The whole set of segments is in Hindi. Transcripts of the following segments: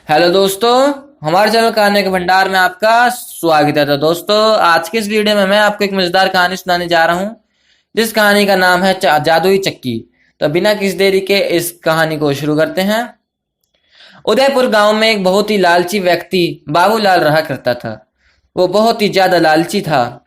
हेलो दोस्तों। हमारे चैनल कहानी के भंडार में आपका स्वागत है। तो दोस्तों, आज की इस वीडियो में मैं आपको एक मजेदार कहानी सुनाने जा रहा हूँ, जिस कहानी का नाम है जादुई चक्की। तो बिना किसी देरी के इस कहानी को शुरू करते हैं। उदयपुर गांव में एक बहुत ही लालची व्यक्ति बाबूलाल रहा करता था। वो बहुत ही ज्यादा लालची था।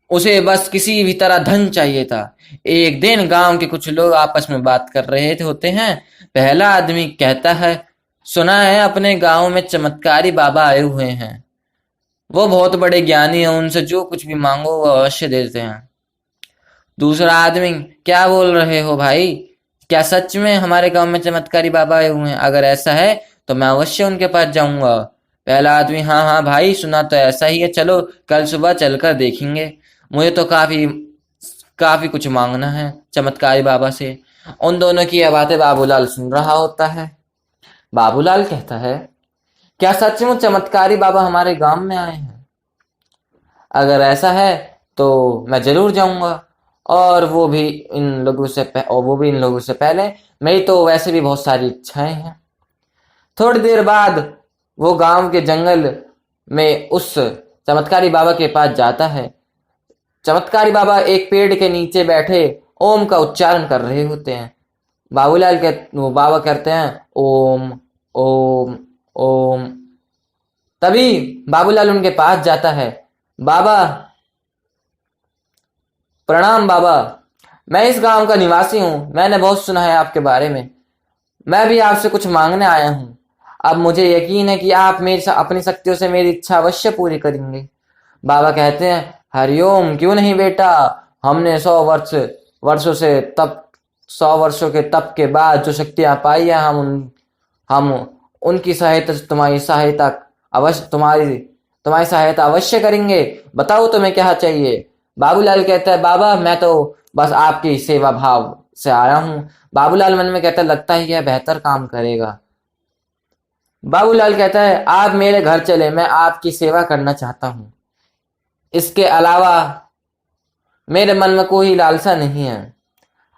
उसे बस किसी भी तरह धन चाहिए था। एक दिन गांव के कुछ लोग आपस में बात कर रहे थे होते हैं। पहला आदमी कहता है, सुना है अपने गांव में चमत्कारी बाबा आए हुए हैं। वो बहुत बड़े ज्ञानी हैं, उनसे जो कुछ भी मांगो वो अवश्य देते हैं। दूसरा आदमी, क्या बोल रहे हो भाई? क्या सच में हमारे गांव में चमत्कारी बाबा आए हुए हैं? अगर ऐसा है तो मैं अवश्य उनके पास जाऊंगा। पहला आदमी, हाँ हाँ भाई, सुना तो ऐसा ही है, चलो कल सुबह चलकर देखेंगे। मुझे तो काफी काफी कुछ मांगना है चमत्कारी बाबा से। उन दोनों की यह बातें बाबूलाल सुन रहा होता है। बाबूलाल कहता है, क्या सचमुच चमत्कारी बाबा हमारे गांव में आए हैं? अगर ऐसा है तो मैं जरूर जाऊंगा। और वो भी इन लोगों से पहले। मेरी तो वैसे भी बहुत सारी इच्छाएं हैं। थोड़ी देर बाद वो गांव के जंगल में उस चमत्कारी बाबा के पास जाता है। चमत्कारी बाबा एक पेड़ के नीचे बैठे ओम का उच्चारण कर रहे होते हैं। वो बाबा कहते हैं, ओम ओम ओम। तभी बाबूलाल उनके पास जाता है। बाबा, प्रणाम बाबा। मैं इस गांव का निवासी हूँ, मैंने बहुत सुना है आपके बारे में। मैं भी आपसे कुछ मांगने आया हूँ। अब मुझे यकीन है कि आप अपनी शक्तियों से मेरी इच्छा अवश्य पूरी करेंगे। बाबा कहते हैं, हरिओम, क्यों नहीं बेटा। हमने 100 वर्षों से तप 100 वर्षों के तप के बाद जो शक्तियां पाई है, हम उनकी सहायता से तुम्हारी सहायता अवश्य करेंगे। बताओ तुम्हें क्या चाहिए? बाबूलाल कहता है, बाबा मैं तो बस आपकी सेवा भाव से आया हूँ। बाबूलाल मन में कहता है, लगता है यह बेहतर काम करेगा। बाबूलाल कहता है, आप मेरे घर चले, मैं आपकी सेवा करना चाहता हूँ। इसके अलावा मेरे मन में कोई लालसा नहीं है।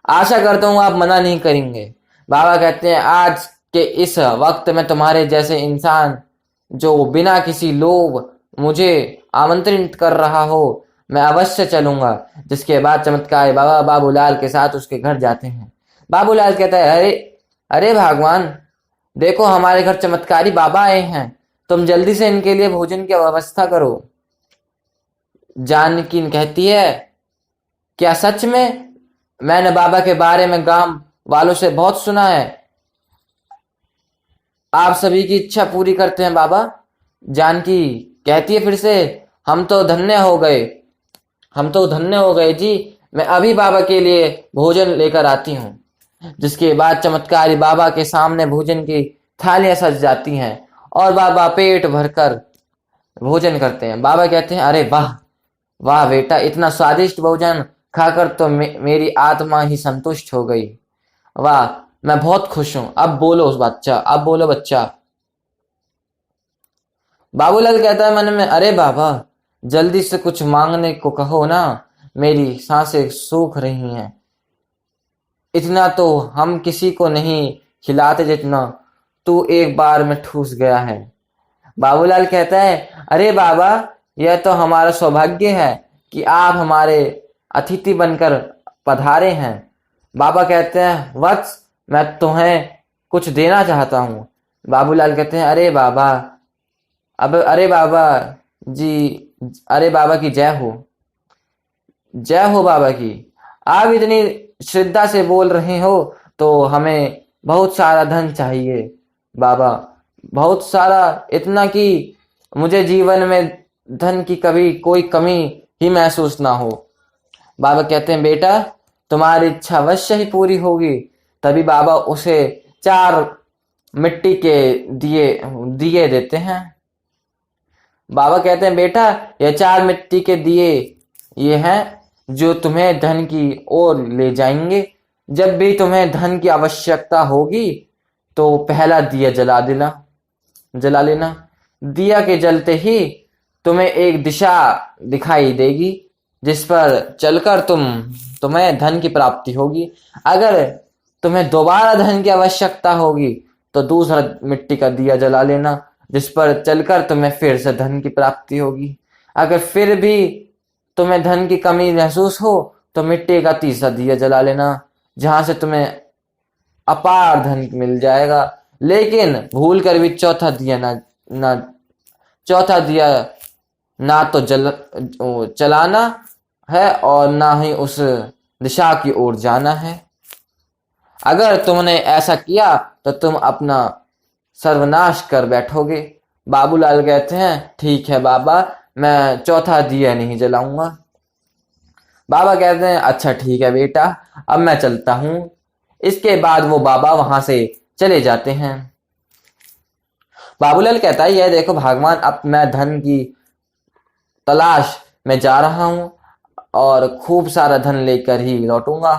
आशा करता हूँ आप मना नहीं करेंगे। बाबा कहते हैं, आज के इस वक्त में तुम्हारे जैसे इंसान जो बिना किसी लोभ मुझे आमंत्रित कर रहा हो, मैं अवश्य चलूंगा। जिसके बाद चमत्कारी बाबा बाबूलाल के साथ उसके घर जाते हैं। बाबूलाल कहता है, अरे अरे भगवान, देखो हमारे घर चमत्कारी बाबा आए हैं। तुम जल्दी से इनके लिए भोजन की व्यवस्था करो। जानकी कहती है, क्या सच में? मैंने बाबा के बारे में गांव वालों से बहुत सुना है। आप सभी की इच्छा पूरी करते हैं बाबा। जानकी कहती है फिर से, हम तो धन्य हो गए हम तो धन्य हो गए जी। मैं अभी बाबा के लिए भोजन लेकर आती हूँ। जिसके बाद चमत्कारी बाबा के सामने भोजन की थालियां सज जाती हैं और बाबा पेट भरकर भोजन करते हैं। बाबा कहते हैं, अरे वाह वाह बेटा, इतना स्वादिष्ट भोजन खाकर तो मेरी आत्मा ही संतुष्ट हो गई। वाह, मैं बहुत खुश हूं। अब बोलो बच्चा। बाबूलाल कहता है मन में, अरे बाबा, जल्दी से कुछ मांगने को कहो ना, मेरी सांसें सूख रही हैं। इतना तो हम किसी को नहीं खिलाते जितना तू एक बार में ठूस गया है। बाबूलाल कहता है, अरे बाबा, यह तो हमारा सौभाग्य है कि आप हमारे अतिथि बनकर पधारे हैं। बाबा कहते हैं, वत्स, मैं तुम्हें कुछ देना चाहता हूँ। बाबूलाल कहते हैं, अरे बाबा जी, अरे बाबा की जय हो। जय हो बाबा की। आप इतनी श्रद्धा से बोल रहे हो तो हमें बहुत सारा धन चाहिए बाबा। बहुत सारा, इतना कि मुझे जीवन में धन की कभी कोई कमी ही महसूस ना हो। बाबा कहते हैं, बेटा तुम्हारी इच्छा अवश्य ही पूरी होगी। तभी बाबा उसे 4 मिट्टी के दिए दिए देते हैं। बाबा कहते हैं, बेटा ये 4 मिट्टी के दिए ये हैं जो तुम्हें धन की ओर ले जाएंगे। जब भी तुम्हें धन की आवश्यकता होगी तो पहला दिया जला लेना। दिया के जलते ही तुम्हें एक दिशा दिखाई देगी जिस पर चलकर तुम्हें धन की प्राप्ति होगी। अगर तुम्हें दोबारा धन की आवश्यकता होगी तो दूसरा मिट्टी का दिया जला लेना, जिस पर चलकर तुम्हें फिर से धन की प्राप्ति होगी। अगर फिर भी तुम्हें धन की कमी महसूस हो तो मिट्टी का तीसरा दिया जला लेना, जहां से तुम्हें अपार धन मिल जाएगा। लेकिन भूल कर भी चौथा दिया ना तो चलाना है और ना ही उस दिशा की ओर जाना है। अगर तुमने ऐसा किया तो तुम अपना सर्वनाश कर बैठोगे। बाबूलाल कहते हैं, ठीक है बाबा, मैं चौथा दिया नहीं जलाऊंगा। बाबा कहते हैं, अच्छा ठीक है बेटा, अब मैं चलता हूं। इसके बाद वो बाबा वहां से चले जाते हैं। बाबूलाल कहता है, यह देखो भगवान, अब मैं धन की तलाश में जा रहा हूं और खूब सारा धन लेकर ही लौटूंगा।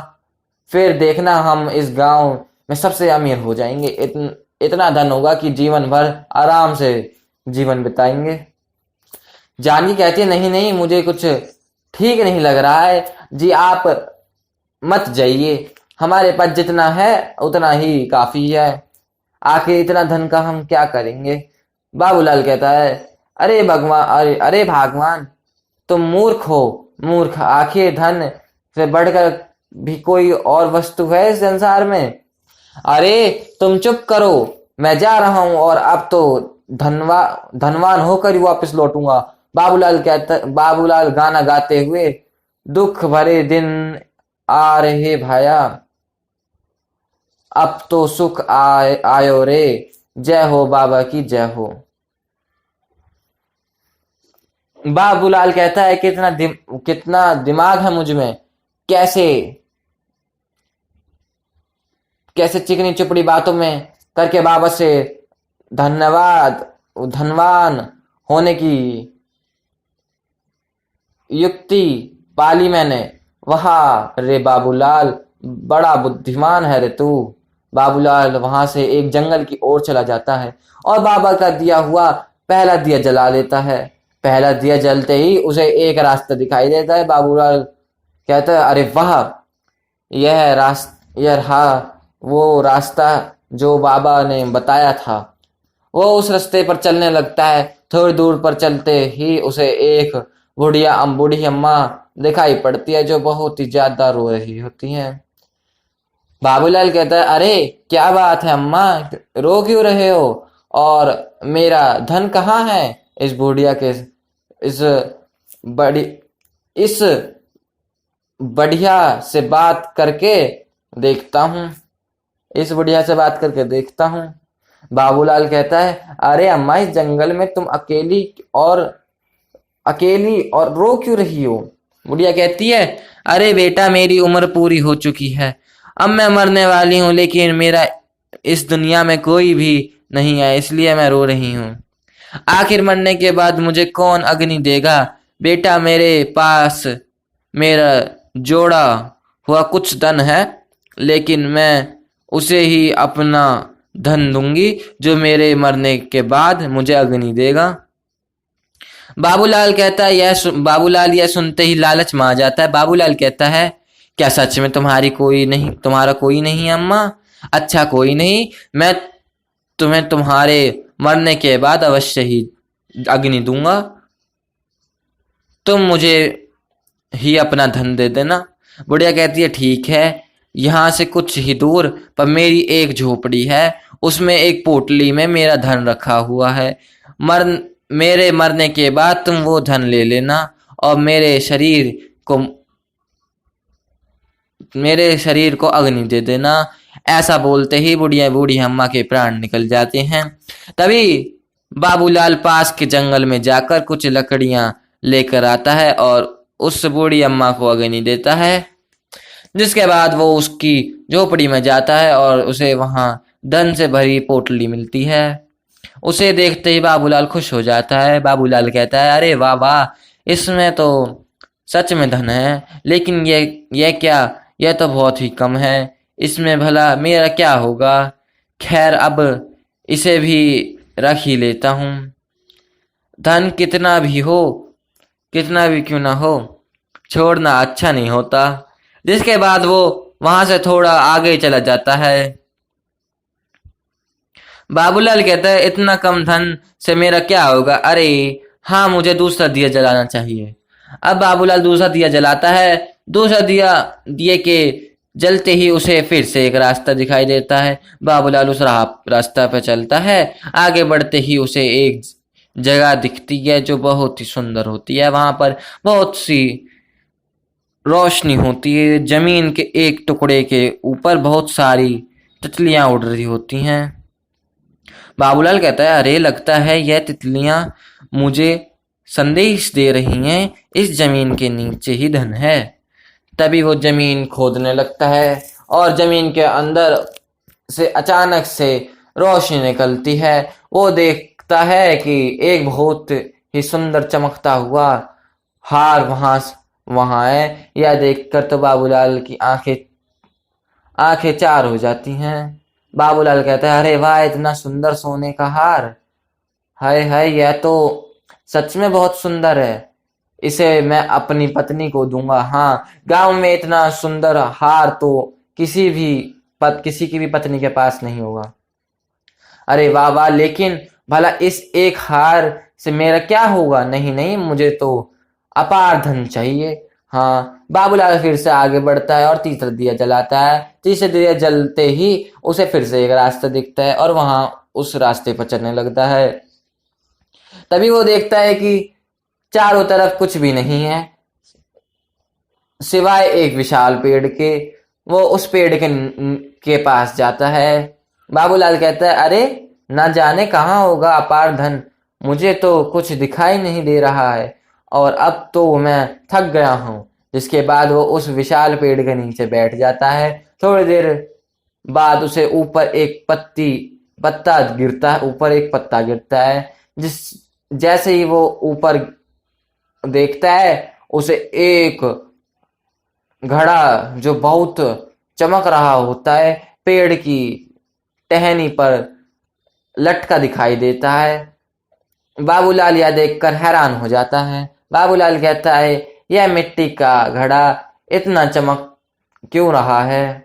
फिर देखना हम इस गांव में सबसे अमीर हो जाएंगे। इतना धन होगा कि जीवन भर आराम से जीवन बिताएंगे। जानकी कहती है, नहीं नहीं, मुझे कुछ ठीक नहीं लग रहा है जी, आप मत जाइए, हमारे पास जितना है उतना ही काफी है, आखिर इतना धन का हम क्या करेंगे। बाबूलाल कहता है, अरे भगवान, तुम मूर्ख हो, मूर्ख, आखिर धन से बढ़कर भी कोई और वस्तु है इस संसार में। अरे तुम चुप करो, मैं जा रहा हूं और अब तो धनवान होकर ही वापस लौटूंगा। बाबूलाल गाना गाते हुए, दुख भरे दिन आ रहे भाया, अब तो सुख आयो रे, जय हो बाबा की जय हो। बाबूलाल कहता है, कितना दिमाग है मुझ में, कैसे चिकनी चुपड़ी बातों में करके बाबा से धनवान होने की युक्ति पाली मैंने। वाह रे बाबूलाल, बड़ा बुद्धिमान है रे तू। बाबूलाल वहां से एक जंगल की ओर चला जाता है और बाबा का दिया हुआ पहला दिया जला लेता है। पहला दिया जलते ही उसे एक रास्ता दिखाई देता है। बाबूलाल कहता है, अरे वाह, यह रहा वो रास्ता जो बाबा ने बताया था। वो उस रास्ते पर चलने लगता है। थोड़ी दूर पर चलते ही उसे एक बूढ़ी अम्मा दिखाई पड़ती है, जो बहुत ही ज्यादा रो रही होती है। बाबूलाल कहता है, अरे क्या बात है अम्मा, रो क्यों रहे हो, और मेरा धन कहाँ है। इस बढ़िया से बात करके देखता हूँ। बाबूलाल कहता है, अरे अम्मा, इस जंगल में तुम अकेली और रो क्यों रही हो। बुढ़िया कहती है, अरे बेटा, मेरी उम्र पूरी हो चुकी है, अब मैं मरने वाली हूँ, लेकिन मेरा इस दुनिया में कोई भी नहीं है, इसलिए मैं रो रही हूँ। आखिर मरने के बाद मुझे कौन अग्नि देगा। बेटा, मेरे पास मेरा जोड़ा हुआ कुछ धन है, लेकिन मैं उसे ही अपना धन दूंगी जो मेरे मरने के बाद मुझे अग्नि देगा। बाबूलाल यह सुनते ही लालच में आ जाता है। बाबूलाल कहता है, क्या सच में तुम्हारा कोई नहीं अम्मा। अच्छा कोई नहीं, मैं तुम्हें तुम्हारे मरने के बाद अवश्य ही अग्नि दूंगा, तुम मुझे ही अपना धन दे देना। बुढ़िया कहती है, ठीक है, यहाँ से कुछ ही दूर पर मेरी एक झोपड़ी है, उसमें एक पोटली में मेरा धन रखा हुआ है। मेरे मरने के बाद तुम वो धन ले लेना और मेरे शरीर को अग्नि दे देना। ऐसा बोलते ही बूढ़ी अम्मा के प्राण निकल जाते हैं। तभी बाबूलाल पास के जंगल में जाकर कुछ लकड़ियां लेकर आता है और उस बूढ़ी अम्मा को अग्नि देता है, जिसके बाद वो उसकी झोपड़ी में जाता है और उसे वहां धन से भरी पोटली मिलती है। उसे देखते ही बाबूलाल खुश हो जाता है। बाबूलाल कहता है, अरे वाह वाह, इसमें तो सच में धन है, लेकिन यह तो बहुत ही कम है, इसमें भला मेरा क्या होगा। खैर, अब इसे भी रख ही लेता हूँ। धन कितना भी क्यों ना हो, छोड़ना अच्छा नहीं होता। जिसके बाद वो वहां से थोड़ा आगे चला जाता है। बाबूलाल कहता है इतना कम धन से मेरा क्या होगा, अरे हाँ मुझे दूसरा दिया जलाना चाहिए। अब बाबूलाल दूसरा दिया जलाता है। दूसरा दिए के जलते ही उसे फिर से एक रास्ता दिखाई देता है। बाबूलाल उस रास्ता पे चलता है। आगे बढ़ते ही उसे एक जगह दिखती है जो बहुत ही सुंदर होती है। वहां पर बहुत सी रोशनी होती है। जमीन के एक टुकड़े के ऊपर बहुत सारी तितलियां उड़ रही होती हैं। बाबूलाल कहता है अरे लगता है यह तितलियां मुझे संदेश दे रही हैं, इस जमीन के नीचे ही धन है। तभी वो जमीन खोदने लगता है और जमीन के अंदर से अचानक से रोशनी निकलती है। वो देखता है कि एक बहुत ही सुंदर चमकता हुआ हार वहां है। यह देखकर तो बाबूलाल की आंखें आंखें चार हो जाती हैं। बाबूलाल कहता है अरे वाह इतना सुंदर सोने का हार, हाय हाय यह तो सच में बहुत सुंदर है, इसे मैं अपनी पत्नी को दूंगा। हाँ गांव में इतना सुंदर हार तो किसी की भी पत्नी के पास नहीं होगा। अरे वाह वाह, लेकिन भला इस एक हार से मेरा क्या होगा, नहीं नहीं मुझे तो अपार धन चाहिए। हाँ बाबूलाल फिर से आगे बढ़ता है और तीसरा दिया जलाता है। तीसरे दिया जलते ही उसे फिर से एक रास्ता दिखता है और वहां उस रास्ते पर चलने लगता है। तभी वो देखता है कि चारों तरफ कुछ भी नहीं है सिवाय एक विशाल पेड़ के। वो उस पेड़ के पास जाता है। बाबूलाल कहता है अरे ना जाने कहाँ होगा अपार धन, मुझे तो कुछ दिखाई नहीं दे रहा है और अब तो मैं थक गया हूँ। जिसके बाद वो उस विशाल पेड़ के नीचे बैठ जाता है। थोड़ी देर बाद उसे ऊपर एक पत्ता गिरता है। जिस जैसे ही वो ऊपर देखता है उसे एक घड़ा जो बहुत चमक रहा होता है पेड़ की टहनी पर लटका दिखाई देता है। बाबूलाल यह देखकर हैरान हो जाता है। बाबूलाल कहता है यह मिट्टी का घड़ा इतना चमक क्यों रहा है।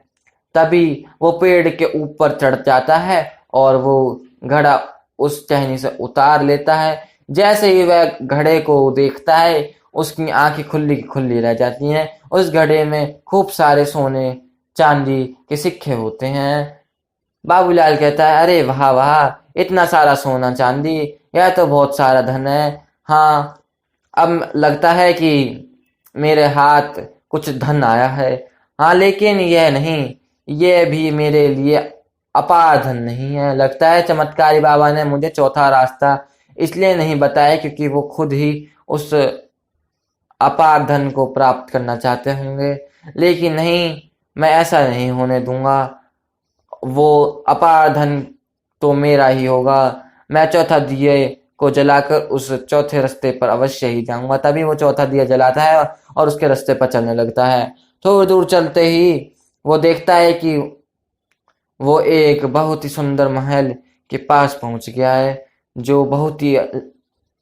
तभी वो पेड़ के ऊपर चढ़ जाता है और वो घड़ा उस टहनी से उतार लेता है। जैसे ही वह घड़े को देखता है उसकी आंखें खुली की खुली रह जाती हैं। उस घड़े में खूब सारे सोने चांदी के सिक्के होते हैं। बाबूलाल कहता है अरे वाह वाह इतना सारा सोना चांदी, यह तो बहुत सारा धन है। हाँ अब लगता है कि मेरे हाथ कुछ धन आया है। हाँ लेकिन यह नहीं, यह भी मेरे लिए अपार धन नहीं है। लगता है चमत्कारी बाबा ने मुझे चौथा रास्ता इसलिए नहीं बताया क्योंकि वो खुद ही उस अपार धन को प्राप्त करना चाहते होंगे। लेकिन नहीं, मैं ऐसा नहीं होने दूंगा। वो अपार धन तो मेरा ही होगा। मैं चौथा दिए को जलाकर उस चौथे रास्ते पर अवश्य ही जाऊंगा। तभी वो चौथा दिया जलाता है और उसके रास्ते पर चलने लगता है। थोड़ी दूर चलते ही वो देखता है कि वो एक बहुत ही सुंदर महल के पास पहुंच गया है जो बहुत ही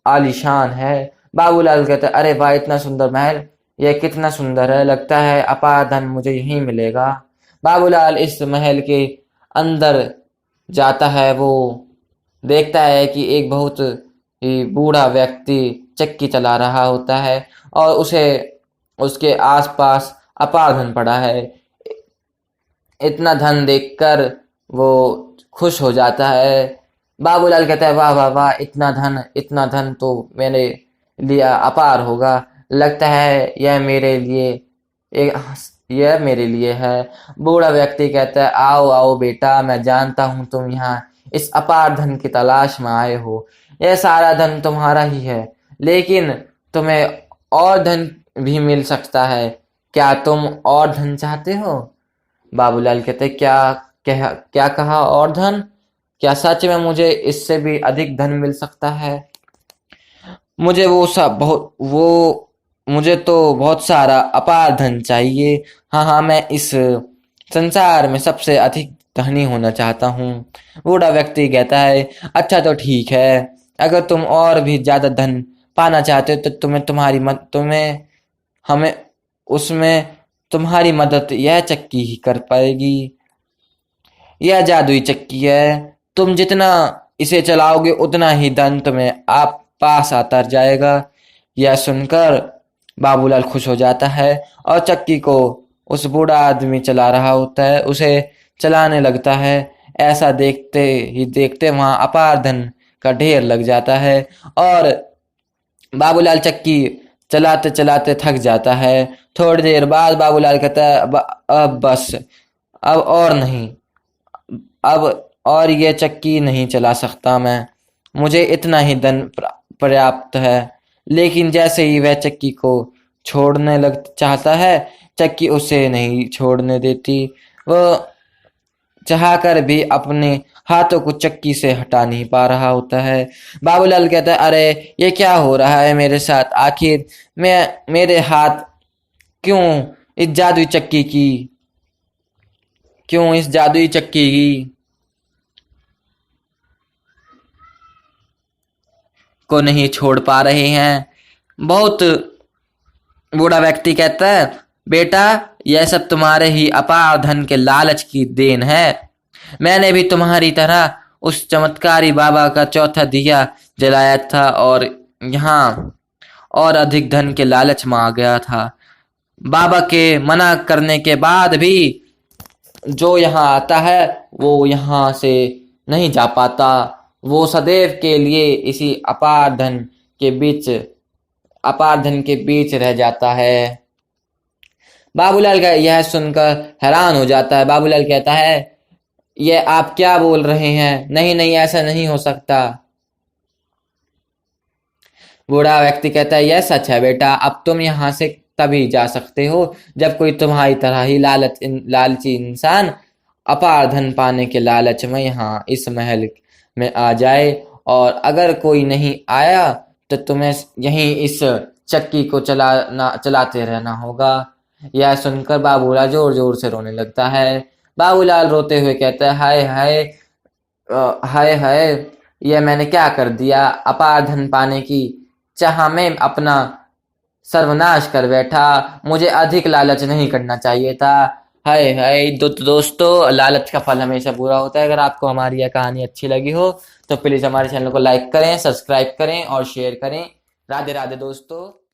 आलीशान है। बाबूलाल कहता है अरे वाह इतना सुंदर महल, यह कितना सुंदर है, लगता है अपार धन मुझे यहीं मिलेगा। बाबूलाल इस महल के अंदर जाता है। वो देखता है कि एक बहुत ही बूढ़ा व्यक्ति चक्की चला रहा होता है और उसे उसके आसपास अपार धन पड़ा है। इतना धन देखकर वो खुश हो जाता है। बाबूलाल कहता है वाह वाह वाह इतना धन तो मेरे लिए अपार होगा। लगता है यह मेरे लिए है। बूढ़ा व्यक्ति कहता है आओ आओ बेटा, मैं जानता हूँ तुम यहाँ इस अपार धन की तलाश में आए हो। यह सारा धन तुम्हारा ही है, लेकिन तुम्हें और धन भी मिल सकता है। क्या तुम और धन चाहते हो? बाबूलाल कहते क्या कहा और धन? क्या सच में मुझे इससे भी अधिक धन मिल सकता है? मुझे तो बहुत सारा अपार धन चाहिए। हाँ हाँ, मैं इस संसार में सबसे अधिक धनी होना चाहता हूँ। बूढ़ा व्यक्ति कहता है अच्छा तो ठीक है, अगर तुम और भी ज्यादा धन पाना चाहते हो तो हमें उसमें तुम्हारी मदद यह चक्की ही कर पाएगी। यह जादुई चक्की है, तुम जितना इसे चलाओगे उतना ही धन तुम्हें आप पास आता जाएगा। यह सुनकर बाबूलाल खुश हो जाता है और चक्की को उस बूढ़ा आदमी चला रहा होता है उसे चलाने लगता है। ऐसा देखते ही देखते वहां अपार धन का ढेर लग जाता है और बाबूलाल चक्की चलाते चलाते थक जाता है। थोड़ी देर बाद बाबूलाल कहता है अब बस, अब और नहीं, अब और ये चक्की नहीं चला सकता मैं, मुझे इतना ही धन पर्याप्त है। लेकिन जैसे ही वह चक्की को छोड़ने लग चाहता है, चक्की उसे नहीं छोड़ने देती। वह चाहकर भी अपने हाथों को चक्की से हटा नहीं पा रहा होता है। बाबूलाल कहता है, अरे ये क्या हो रहा है मेरे साथ, आखिर मैं मेरे हाथ क्यों इस जादुई चक्की की क्यों इस जादुई चक्की की को नहीं छोड़ पा रहे हैं। बहुत बूढ़ा व्यक्ति कहता है, बेटा यह सब तुम्हारे ही अपार धन के लालच की देन है। मैंने भी तुम्हारी तरह उस चमत्कारी बाबा का चौथा दिया जलाया था और यहाँ और अधिक धन के लालच में आ गया था। बाबा के मना करने के बाद भी जो यहाँ आता है वो यहाँ से नहीं जा पाता, वो सदैव के लिए इसी अपार धन के बीच रह जाता है। बाबूलाल का यह सुनकर हैरान हो जाता है। बाबूलाल कहता है, यह आप क्या बोल रहे हैं, नहीं नहीं ऐसा नहीं हो सकता। बूढ़ा व्यक्ति कहता है, यह सच है बेटा, अब तुम यहाँ से तभी जा सकते हो जब कोई तुम्हारी तरह ही लालची इंसान अपार धन पाने के लालच में यहाँ इस महल में आ जाए, और अगर कोई नहीं आया तो तुम्हें यहीं इस चक्की को चलाते रहना होगा। यह सुनकर बाबूलाल जोर जोर से रोने लगता है। बाबूलाल रोते हुए कहता है, हाय हाय, हाय हाय, यह मैंने क्या कर दिया, अपार धन पाने की चाह में अपना सर्वनाश कर बैठा, मुझे अधिक लालच नहीं करना चाहिए था। हाय हाय। दोस्तों, लालच का फल हमेशा बुरा होता है। अगर आपको हमारी यह कहानी अच्छी लगी हो तो प्लीज हमारे चैनल को लाइक करें, सब्सक्राइब करें और शेयर करें। राधे राधे दोस्तों।